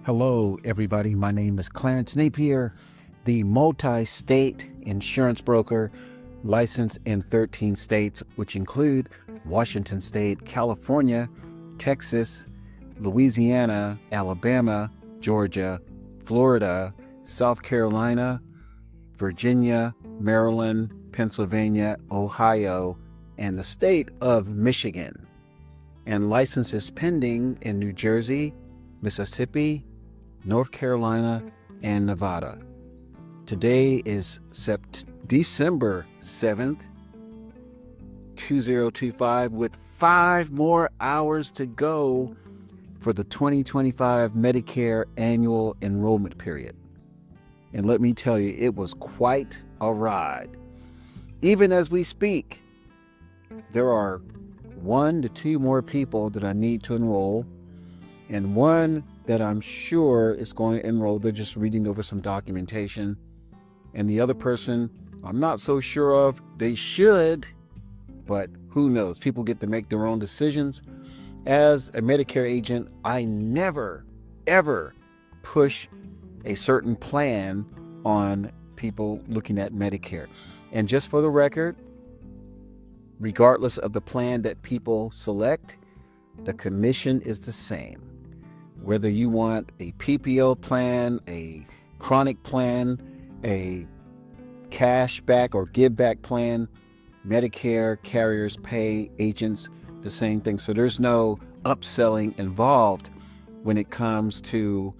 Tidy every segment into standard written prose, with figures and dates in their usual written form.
Hello, everybody. My name is Clarence Napier, the multi-state insurance broker licensed in 13 states, which include Washington State, California, Texas, Louisiana, Alabama, Georgia, Florida, South Carolina, Virginia, Maryland, Pennsylvania, Ohio, and the state of Michigan. And licenses pending in New Jersey, Mississippi, North Carolina, and Nevada. Today is December 7th, 2025, with 5 more hours to go for the 2025 Medicare Annual Enrollment period. And let me tell you, it was quite a ride. Even as we speak, there are 1 to 2 more people that I need to enroll, and one that I'm sure is going to enroll. They're just reading over some documentation. And the other person, I'm not so sure of. They should, but who knows? People get to make their own decisions. As a Medicare agent, I never, ever push a certain plan on people looking at Medicare. And just for the record, regardless of the plan that people select, the commission is the same. Whether you want a PPO plan, a chronic plan, a cash back or give back plan, Medicare carriers pay agents the same thing. So there's no upselling involved when it comes to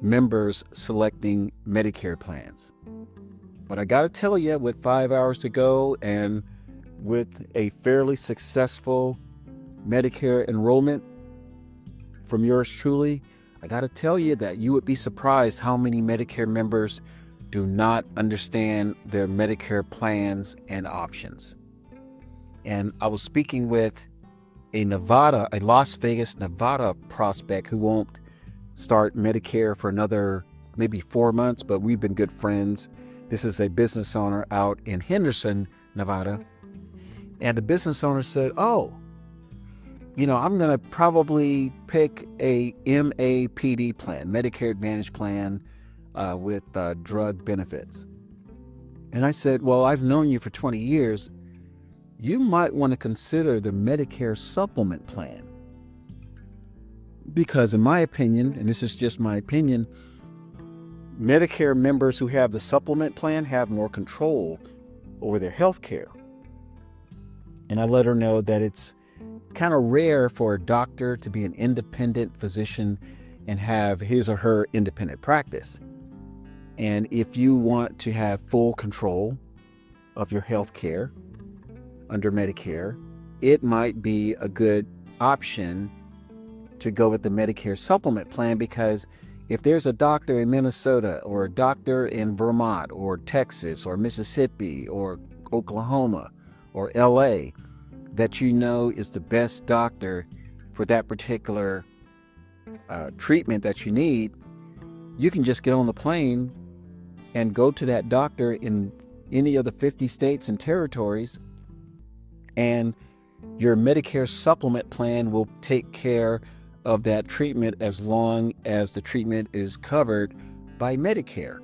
members selecting Medicare plans. But I got to tell you, with 5 hours to go and with a fairly successful Medicare enrollment from yours truly, I got to tell you that you would be surprised how many Medicare members do not understand their Medicare plans and options. And I was speaking with a Las Vegas, Nevada prospect who won't start Medicare for another maybe 4 months, but we've been good friends. This is a business owner out in Henderson, Nevada. And the business owner said, I'm going to probably pick a MAPD plan, Medicare Advantage plan with drug benefits. And I said, well, I've known you for 20 years. You might want to consider the Medicare Supplement plan. Because in my opinion, and this is just my opinion, Medicare members who have the supplement plan have more control over their health care. And I let her know that it's kind of rare for a doctor to be an independent physician and have his or her independent practice. And if you want to have full control of your health care under Medicare, it might be a good option to go with the Medicare Supplement plan, because if there's a doctor in Minnesota or a doctor in Vermont or Texas or Mississippi or Oklahoma or LA that you know is the best doctor for that particular treatment that you need, you can just get on the plane and go to that doctor in any of the 50 states and territories, and your Medicare Supplement plan will take care of that treatment as long as the treatment is covered by Medicare.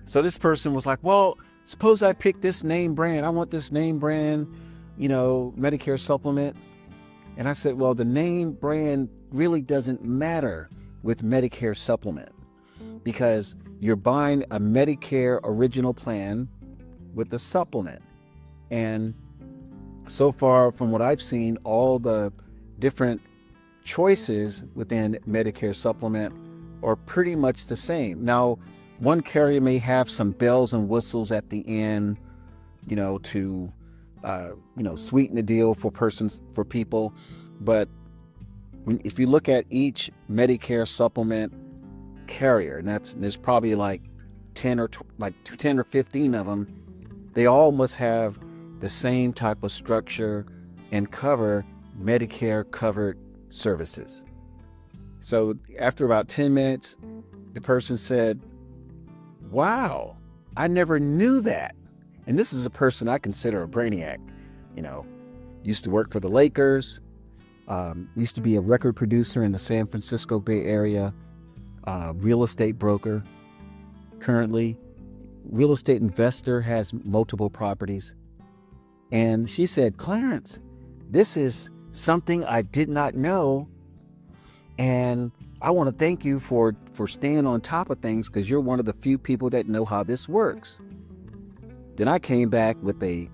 So this person was like, well, suppose I pick this name brand. I want this name brand, Medicare Supplement. And I said, well, the name brand really doesn't matter with Medicare Supplement, because you're buying a Medicare original plan with a supplement. And so far from what I've seen, all the different choices within Medicare Supplement are pretty much the same. Now, one carrier may have some bells and whistles at the end, to sweeten the deal for people. But if you look at each Medicare Supplement carrier, and there's probably like 10 or 15 of them, they all must have the same type of structure and cover Medicare covered services. So after about 10 minutes, the person said, wow, I never knew that. And this is a person I consider a brainiac. Used to work for the Lakers, Used to be a record producer in the San Francisco Bay Area, real estate broker. Currently, real estate investor, has multiple properties. And she said, Clarence, this is something I did not know. And I want to thank you for staying on top of things, because you're one of the few people that know how this works. Then I came back with a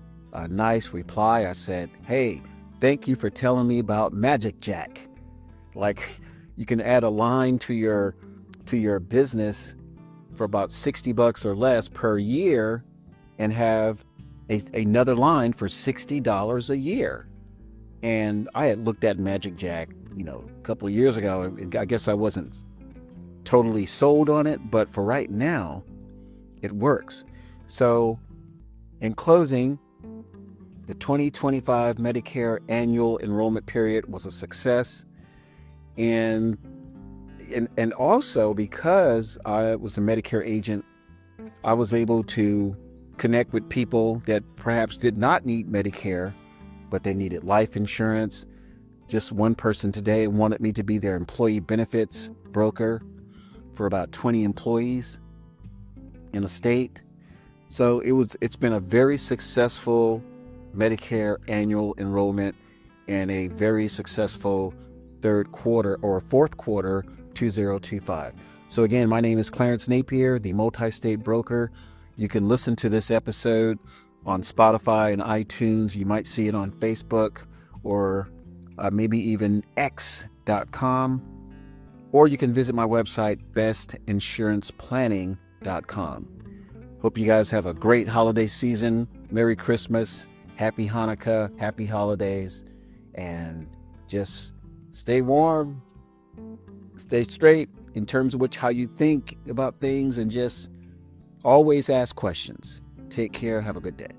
nice reply. I said, hey, thank you for telling me about Magic Jack. Like, you can add a line to your business for about $60 or less per year and have another line for $60 a year. And I had looked at Magic Jack, a couple of years ago. I guess I wasn't totally sold on it, but for right now, it works. So in closing, the 2025 Medicare Annual Enrollment period was a success. And also, because I was a Medicare agent, I was able to connect with people that perhaps did not need Medicare, but they needed life insurance. Just one person today wanted me to be their employee benefits broker for about 20 employees in a state. So it's been a very successful Medicare annual enrollment and a very successful fourth quarter 2025. So again, my name is Clarence Napier, the multi-state broker. You can listen to this episode on Spotify and iTunes. You might see it on Facebook or maybe even x.com. Or you can visit my website, bestinsuranceplanning.com. Hope you guys have a great holiday season. Merry Christmas, Happy Hanukkah, Happy Holidays, and just stay warm, stay straight in terms of how you think about things, and just always ask questions. Take care. Have a good day.